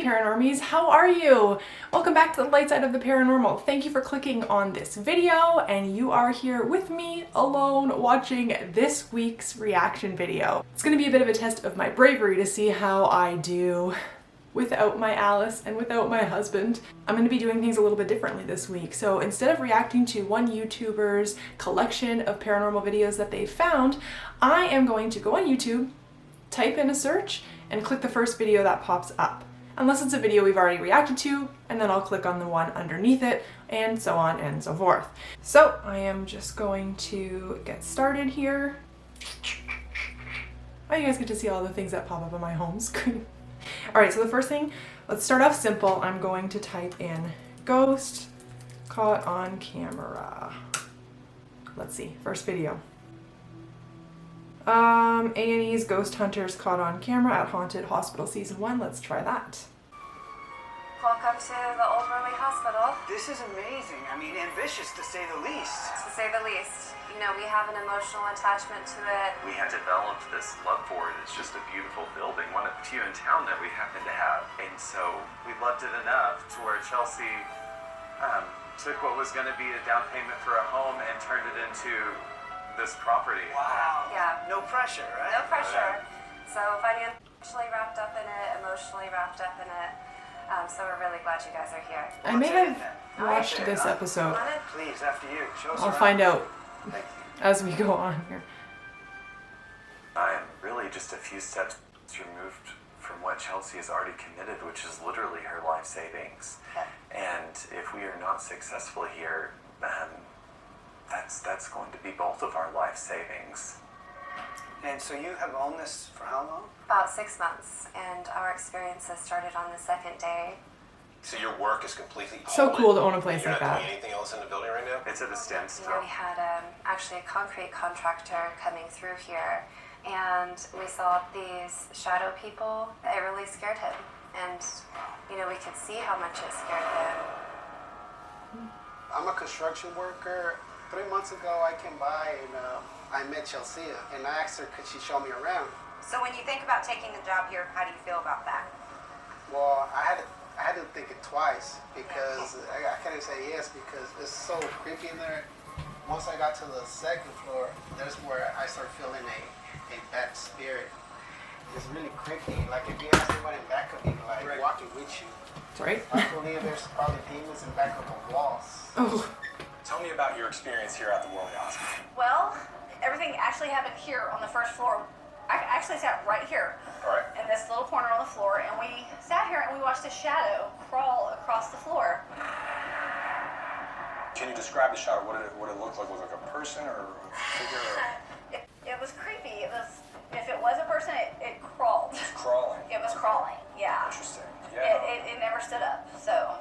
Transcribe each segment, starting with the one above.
Paranormies, how are you? Welcome back to the light side of the paranormal. Thank you for clicking on this video, and you are here with me alone watching this week's reaction video. It's gonna be a bit of a test of my bravery to see how I do without my Alice and without my husband. I'm going to be doing things a little bit differently this week. So instead of reacting to one YouTuber's collection of paranormal videos that they found, I am going to go on YouTube, type in a search, and click the first video that pops up. Unless it's a video we've already reacted to, and then I'll click on the one underneath it, and so on and so forth. So I am just going to get started here. Oh, you guys get to see all the things that pop up on my home screen. All right, so the first thing, let's start off simple. I'm going to type in ghost caught on camera. Let's see, first video. A&E's Ghost Hunters Caught on Camera at Haunted Hospital Season 1. Let's try that. Welcome to the Old Worley Hospital. This is amazing. I mean, ambitious to say the least. To say the least. You know, we have an emotional attachment to it. We had developed this love for it. It's just a beautiful building, one of the few in town that we happen to have. And so we loved it enough to where Chelsea took what was going to be a down payment for a home and turned it into this property. Wow. Yeah. No pressure, right? No pressure. So financially wrapped up in it, emotionally wrapped up in it. So we're really glad you guys are here. I may have watched this episode. Please, after you. Show us I'll around. find out Thank you. as we go on here. I'm really just a few steps removed from what Chelsea has already committed, which is literally her life savings. And if we are not successful here, that's going to be both of our life savings. And so you have owned this for how long? About 6 months, and our experiences started on the second day. So your work is completely So cool to own a place You're like not that. doing anything else in the building right now? It's at a You standstill. know, we had actually a concrete contractor coming through here, and we saw these shadow people. It really scared him, and you know, we could see how much it scared him. I'm a construction worker. 3 months ago, I came by and I met Chelsea, and I asked her, could she show me around? So when you think about taking the job here, how do you feel about that? Well, I had to think it twice because I couldn't say yes because it's so creepy in there. Once I got to the second floor, there's where I start feeling a bad spirit. It's really creepy. Like if you have somebody back of you, like walking with you. That's right. I believe there's probably demons in back of the walls. Oh, Tell me about your experience here at the Worley Hospital. Well, everything actually happened here on the first floor. I actually sat right here All right. in this little corner on the floor, and we sat here and we watched a shadow crawl across the floor. Can you describe the shadow? What did it look like? Was it like a person or a figure? Or It was creepy. It was, if it was a person, it crawled. crawling? It was crawling, yeah. Interesting. Yeah. It never stood up, so.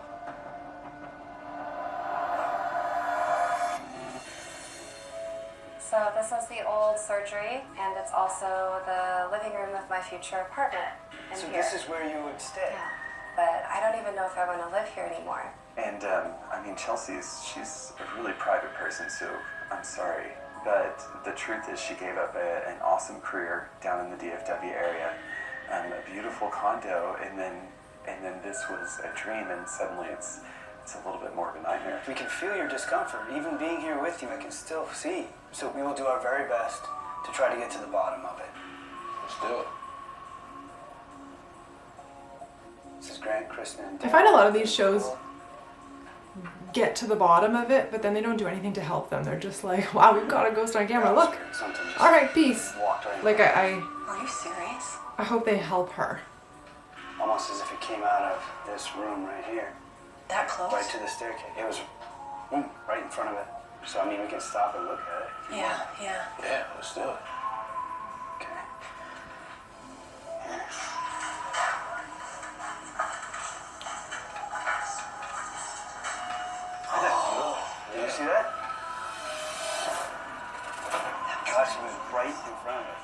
So this is the old surgery, and it's also the living room of my future apartment in So here. this is where you would stay? Yeah, but I don't even know if I want to live here anymore. And I mean, she's a really private person, so I'm sorry. But the truth is she gave up an awesome career down in the DFW area, a beautiful condo, and then this was a dream, and suddenly it's a little bit more of a nightmare. We can feel your discomfort. Even being here with you, I can still see. So we will do our very best to try to get to the bottom of it. Let's do it. This is Grant, Kristen, and I find a lot of these shows get to the bottom of it, but then they don't do anything to help them. They're just like, wow, we've got a ghost on camera, look. Something just All right, peace. walked right in Like front of Are you serious? I hope they help her. me. Almost as if it came out of this room right here. That close? Right to the staircase. It was right in front of it. So, I mean, we can stop and look at it. Yeah. Yeah, let's do it. Okay. Did you see that? Gosh, it was right in front of us.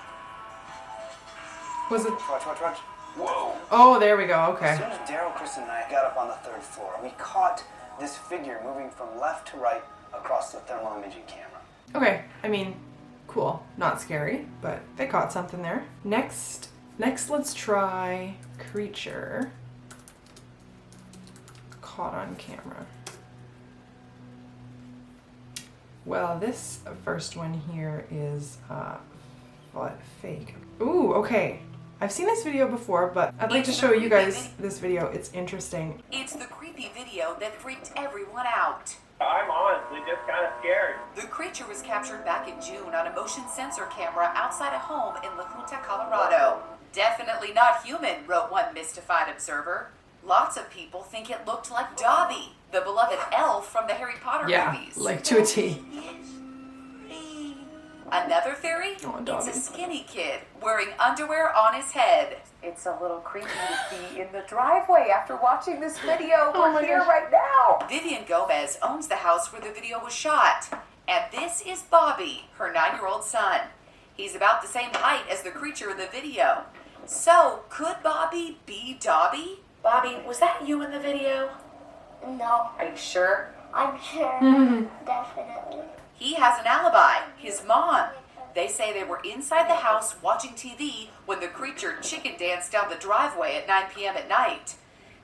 Was it? Watch. Whoa. Oh, there we go. As Okay. soon as Daryl, Kristen, and I got up on the third floor, we caught this figure moving from left to right across the thermal imaging camera. Okay. I mean, cool. Not scary, but they caught something there. Next, let's try creature. caught on camera. Well, this first one here is what, fake. Ooh, okay. I've seen this video before, but I'd like to show you guys this video. It's interesting. It's the creepy video that freaked everyone out. I'm honestly just kind of scared. The creature was captured back in June on a motion sensor camera outside a home in La Junta, Colorado. Definitely not human, wrote one mystified observer. Lots of people think it looked like Dobby, the beloved elf from the Harry Potter movies. Yeah, like to a T. Another theory? Oh, It's Dobby. a skinny kid wearing underwear on his head. It's a little creepy to be in the driveway after watching this video. Oh We're here right now. Vivian Gomez owns the house where the video was shot. And this is Bobby, her 9-year-old son. He's about the same height as the creature in the video. So, could Bobby be Dobby? Bobby, was that you in the video? No, Are you sure? I'm sure. Definitely. He has an alibi, his mom. They say they were inside the house watching TV when the creature chicken danced down the driveway at 9 p.m. at night.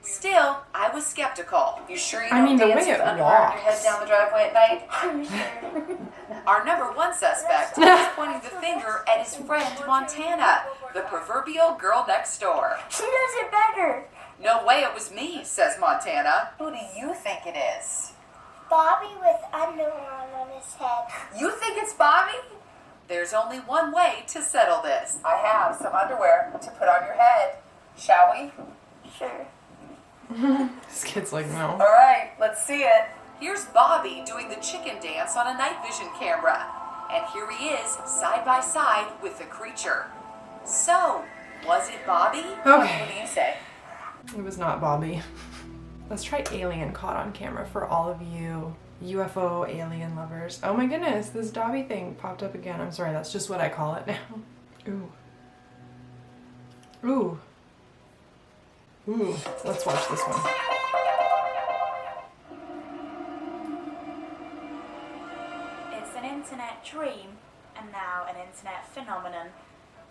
Still, I was skeptical. You sure you I don't mean, the dance way with it underwear on your head walks. down the driveway at night? I'm sure. Our number one suspect is pointing the finger at his friend Montana, the proverbial girl next door. She does it better. No way it was me, says Montana. Who do you think it is? Bobby with underwear on his head. You think it's Bobby? There's only one way to settle this. I have some underwear to put on your head. Shall we? Sure. This kid's like, no. All right, let's see it. Here's Bobby doing the chicken dance on a night vision camera. And here he is, side by side with the creature. So, was it Bobby? Okay. What do you say? It was not Bobby. Let's try alien caught on camera for all of you UFO alien lovers. Oh my goodness, this Dobby thing popped up again. I'm sorry, that's just what I call it now. Ooh. Ooh. Ooh. Let's watch this one. It's an internet dream and now an internet phenomenon.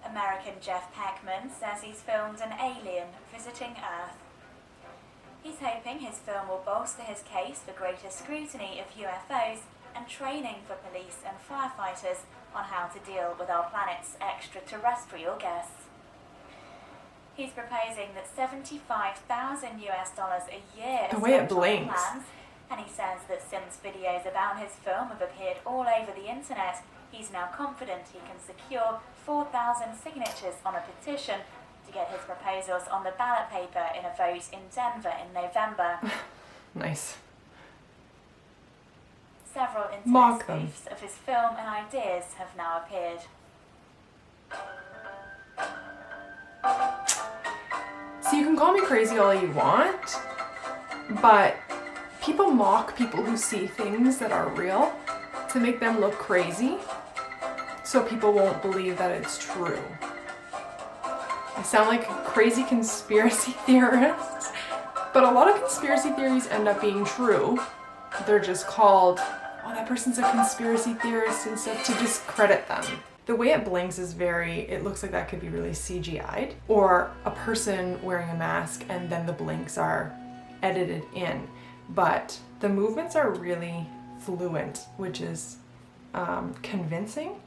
American Jeff Peckman says he's filmed an alien visiting Earth. He's hoping his film will bolster his case for greater scrutiny of UFOs and training for police and firefighters on how to deal with our planet's extraterrestrial guests. He's proposing that $75,000 a year The is way it spent on blinks. plans, and he says that since videos about his film have appeared all over the internet, he's now confident he can secure 4,000 signatures on a petition to get his proposals on the ballot paper in a vote in Denver in November. Nice. Several internet Mock them. spoofs of his film and ideas have now appeared. So you can call me crazy all you want, but people mock people who see things that are real to make them look crazy, so people won't believe that it's true. I sound like a crazy conspiracy theorist, but a lot of conspiracy theories end up being true. They're just called, oh, that person's a conspiracy theorist, instead to discredit them. The way it blinks is it looks like that could be really CGI'd, or a person wearing a mask and then the blinks are edited in. But the movements are really fluent, which is convincing.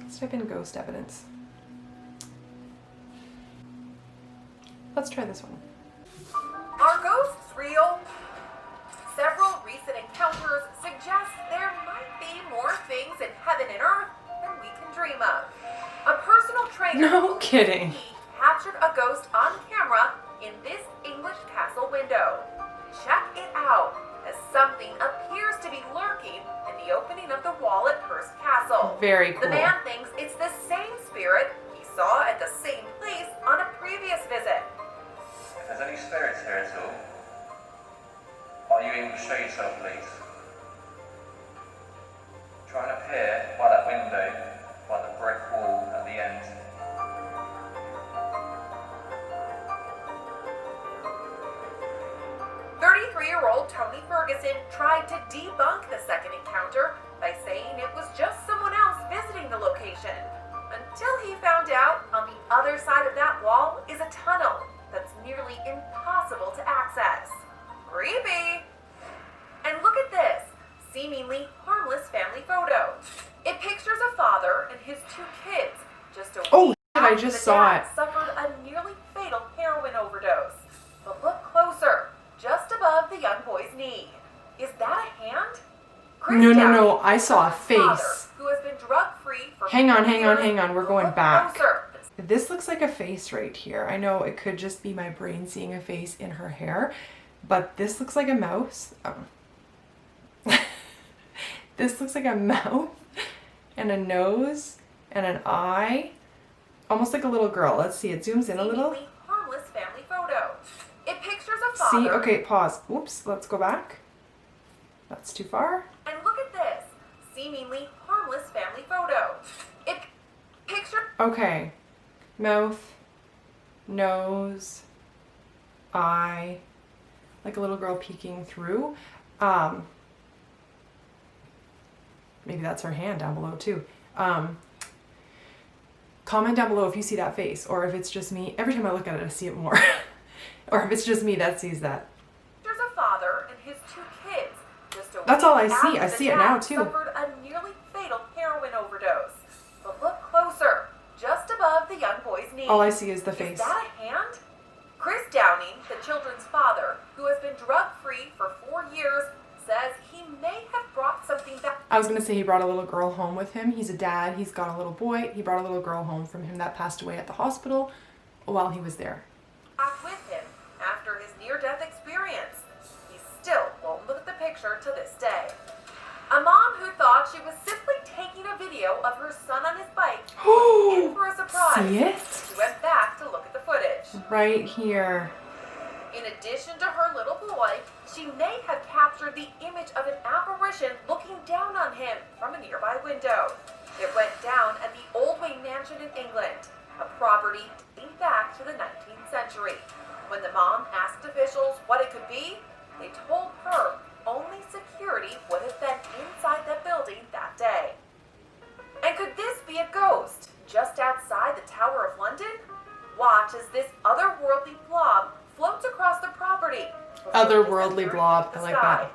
Let's type in ghost evidence. Let's try this one. Are ghosts real? Several recent encounters suggest there might be more things in heaven and earth than we can dream of. A personal trainer No kidding. captured a ghost on camera in this English castle window. Check it out, as something appears to be lurking in the opening of the wall at Hearst Castle. Very cool. The man thinks it's the same spirit he saw at the same place on a previous visit. If there's any spirits here at all, are you able to show yourself, please? Try and appear by that window, by the brick wall at the end. "33-year-old Tony Ferguson tried to debunk the second encounter by saying it was just someone else visiting the location, until he found out on the other side of that wall is a tunnel that's nearly impossible to access. Creepy! saw it. Suffered a nearly fatal heroin overdose. But look closer, just above the young boy's knee. Is that a hand? No, I saw a face. Who has been drug-free for Hang on, we're going back. Closer. This looks like a face right here. I know it could just be my brain seeing a face in her hair, but this looks like a mouse. This looks like a mouth and a nose and an eye, almost like a little girl. Let's see, it zooms in a little. Seemingly harmless family photo. It pictures a father. See, okay, pause. Oops, let's go back. That's too far. And look at this, seemingly harmless family photo. It pictures. Okay, mouth, nose, eye, like a little girl peeking through. Maybe that's her hand down below too. Comment down below if you see that face, or if it's just me. Every time I look at it, I see it more. Or if it's just me that sees that. There's a father and his 2 kids. Just a That's week all I see. after I the see it dad now too. Suffered a nearly fatal heroin overdose. But look closer, just above the young boy's knee. All I see is the face. Is that a hand? Chris Downing, the children's father, who has been drug-free for 4 years, says he may have brought something back. I was gonna say he brought a little girl home with him. He's a dad. He's got a little boy. He brought a little girl home from him that passed away at the hospital while he was there. With him after his near-death experience. He still won't look at the picture to this day. A mom who thought she was simply taking a video of her son on his bike in for a surprise. See it? She went back to look at the footage. Right here. In addition to her little boy, she may have captured the image of an apparition looking down on him from a nearby window. It went down at the Oldway Mansion in England, a property dating back to the 19th century. When the mom asked officials what it could be, they told her only security would have been inside the building that day. And could this be a ghost just outside the Tower of London? Watch as this otherworldly blob floats across the property. Otherworldly blob. I like that.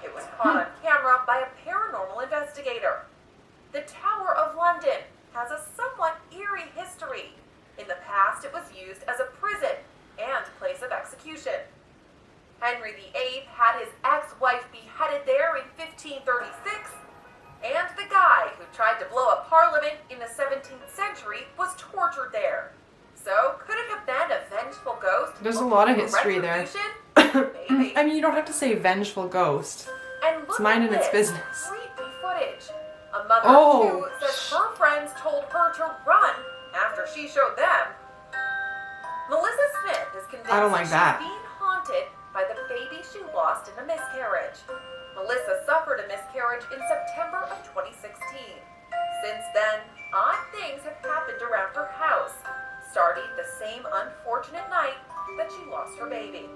It was caught on camera by a paranormal investigator. The Tower of London has a somewhat eerie history. In the past, it was used as a prison and place of execution. Henry VIII had his ex-wife beheaded there in 1536, and the guy who tried to blow up Parliament in the 17th century was tortured there. So, could it have been a vengeful ghost? There's a lot of history there. Maybe. I mean, you don't have to say vengeful ghost. And look It's minding at its this business. creepy footage. A mother Oh. who says her friends told her to run after she showed them. Melissa Smith is convinced I don't like she's that. being haunted by the baby she lost in a miscarriage. Melissa suffered a miscarriage in September of 2016. Since then, odd things have happened around her house, starting the same unfortunate night that she lost her baby.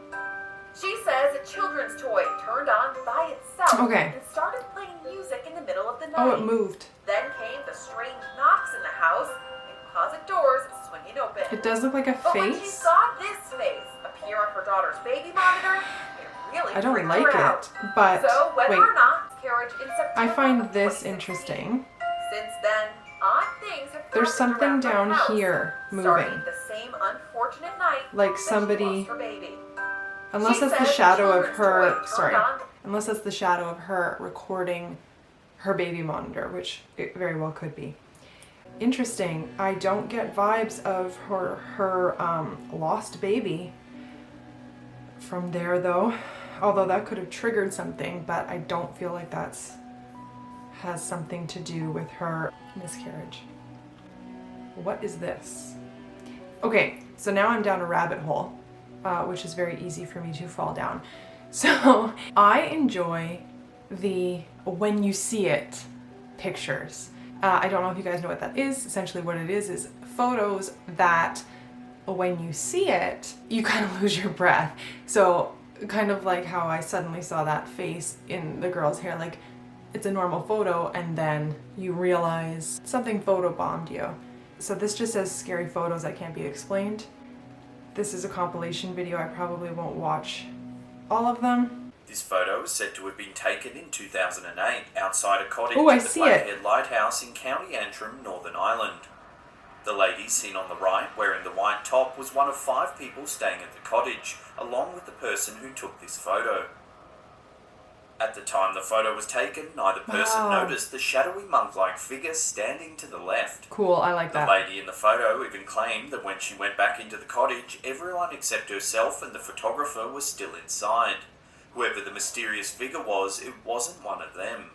She says a children's toy turned on by itself Okay. and started playing music in the middle of the night. Oh, it moved. Then came the strange knocks in the house and closet doors swinging open. It does look like a But when she face. saw this face appear on her daughter's baby monitor, it really I don't freaked like her out. it, but So whether wait. or not carriage in September I find of this 2016, interesting. Since then, odd things have There's happened something around her down house, here starting moving. the same unfortunate night Like that she somebody- lost her baby. Unless She that's the says shadow of children's her, toy turned sorry. on. Unless that's the shadow of her recording her baby monitor, which it very well could be. Interesting. I don't get vibes of her lost baby from there though. Although that could have triggered something, but I don't feel like that's has something to do with her miscarriage. What is this? Okay, so now I'm down a rabbit hole, which is very easy for me to fall down. So I enjoy the when you see it pictures. I don't know if you guys know what that is. Essentially what it is photos that when you see it, you kind of lose your breath. So kind of like how I suddenly saw that face in the girl's hair, like it's a normal photo and then you realize something photobombed you. So this just says scary photos that can't be explained. This is a compilation video. I probably won't watch all of them. This photo is said to have been taken in 2008 outside a cottage Oh, I at the see it. Blackhead Lighthouse in County Antrim, Northern Ireland. The lady seen on the right wearing the white top was one of 5 people staying at the cottage, along with the person who took this photo. At the time the photo was taken, neither person noticed the shadowy monk-like figure standing to the left. Cool, I like that. The lady in the photo even claimed that when she went back into the cottage, everyone except herself and the photographer was still inside. Whoever the mysterious figure was, it wasn't one of them.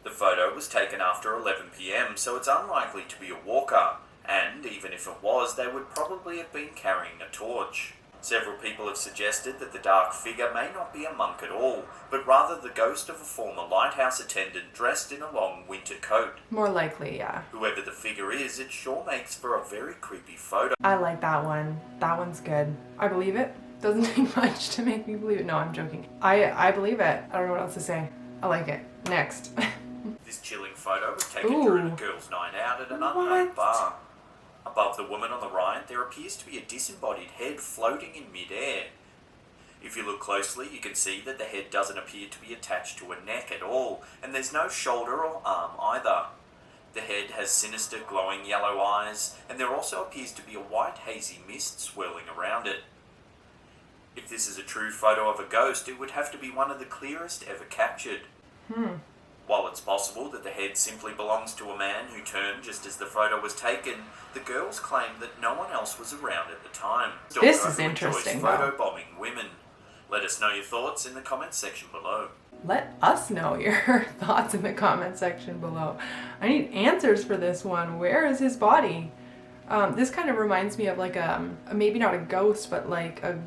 The photo was taken after 11 PM, so it's unlikely to be a walker, and even if it was, they would probably have been carrying a torch. Several people have suggested that the dark figure may not be a monk at all, but rather the ghost of a former lighthouse attendant dressed in a long winter coat. More likely, yeah. Whoever the figure is, it sure makes for a very creepy photo. I like that one. That one's good. I believe it. Doesn't take much to make me believe it. No, I'm joking. I believe it. I don't know what else to say. I like it. Next. This chilling photo was taken during a girls' night out at an unnamed bar. Above the woman on the right, there appears to be a disembodied head floating in mid-air. If you look closely, you can see that the head doesn't appear to be attached to a neck at all, and there's no shoulder or arm either. The head has sinister glowing yellow eyes, and there also appears to be a white hazy mist swirling around it. If this is a true photo of a ghost, it would have to be one of the clearest ever captured. While it's possible that the head simply belongs to a man who turned just as the photo was taken, the girls claim that no one else was around at the time. This is interesting, though. Photobombing women. Let us know your thoughts in the comments section below. Let us know your thoughts in the comment section below. I need answers for this one. Where is his body? This kind of reminds me of like maybe not a ghost, but like a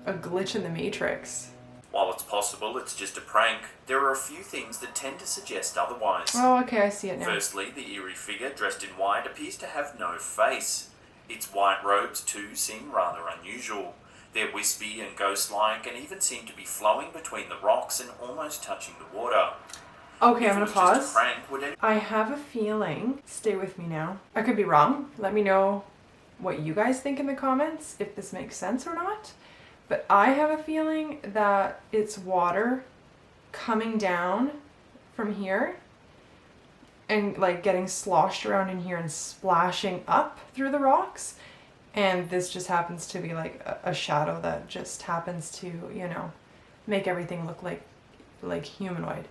glitch in the Matrix. While it's possible it's just a prank, there are a few things that tend to suggest otherwise. Oh, okay, I see it now. Firstly, the eerie figure dressed in white appears to have no face. Its white robes too seem rather unusual. They're wispy and ghost-like and even seem to be flowing between the rocks and almost touching the water. Okay, I'm gonna pause. Prank, I have a feeling, stay with me now. I could be wrong. Let me know what you guys think in the comments, if this makes sense or not. But I have a feeling that it's water coming down from here and like getting sloshed around in here and splashing up through the rocks. And this just happens to be like a shadow that just happens to, you know, make everything look like humanoid.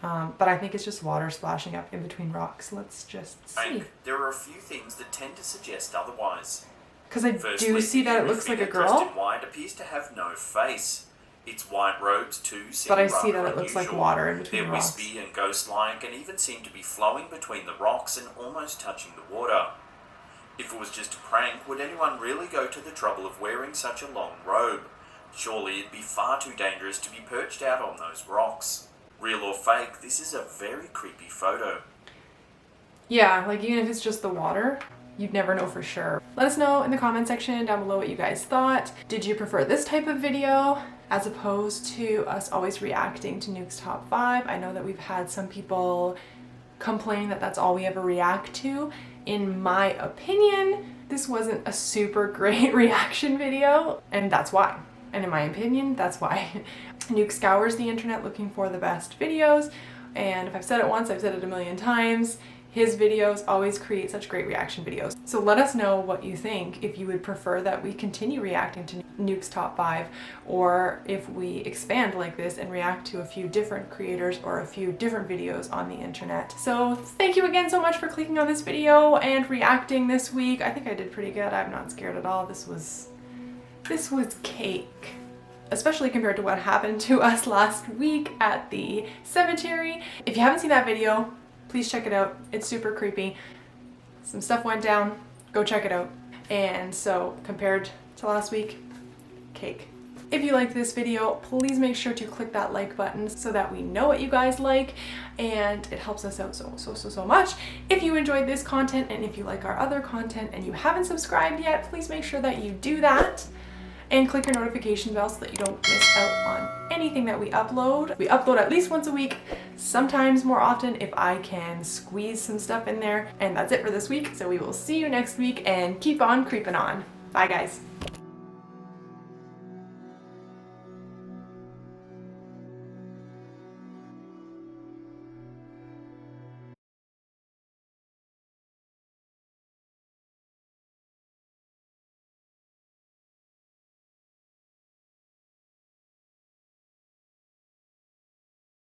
But I think it's just water splashing up in between rocks. Let's just see. There are a few things that tend to suggest otherwise. Because I do see that it looks like a girl. Dressed in white appears to have no face. Its white robes too seem but I see that it looks like water in between They're rocks. wispy and ghost-like and even seem to be flowing between the rocks and almost touching the water. If it was just a prank, would anyone really go to the trouble of wearing such a long robe? Surely it'd be far too dangerous to be perched out on those rocks. Real or fake, this is a very creepy photo. Yeah, like even if it's just the water, you'd never know for sure. Let us know in the comment section down below what you guys thought. Did you prefer this type of video as opposed to us always reacting to Nuke's Top 5? I know that we've had some people complain that that's all we ever react to. In my opinion, this wasn't a super great reaction video, and that's why. And in my opinion, that's why. Nuke scours the internet looking for the best videos, and if I've said it once, I've said it a million times. His videos always create such great reaction videos. So let us know what you think, if you would prefer that we continue reacting to Nuke's Top 5, or if we expand like this and react to a few different creators or a few different videos on the internet. So thank you again so much for clicking on this video and reacting this week. I think I did pretty good. I'm not scared at all. This was cake. Especially compared to what happened to us last week at the cemetery. If you haven't seen that video, please check it out. It's super creepy. Some stuff went down. Go check it out. And so compared to last week, cake. If you liked this video, please make sure to click that like button so that we know what you guys like, and it helps us out so much. If you enjoyed this content and if you like our other content and you haven't subscribed yet, please make sure that you do that. And click your notification bell so that you don't miss out on anything that we upload. We upload at least once a week, sometimes more often if I can squeeze some stuff in there. And that's it for this week. So we will see you next week and keep on creeping on. Bye guys.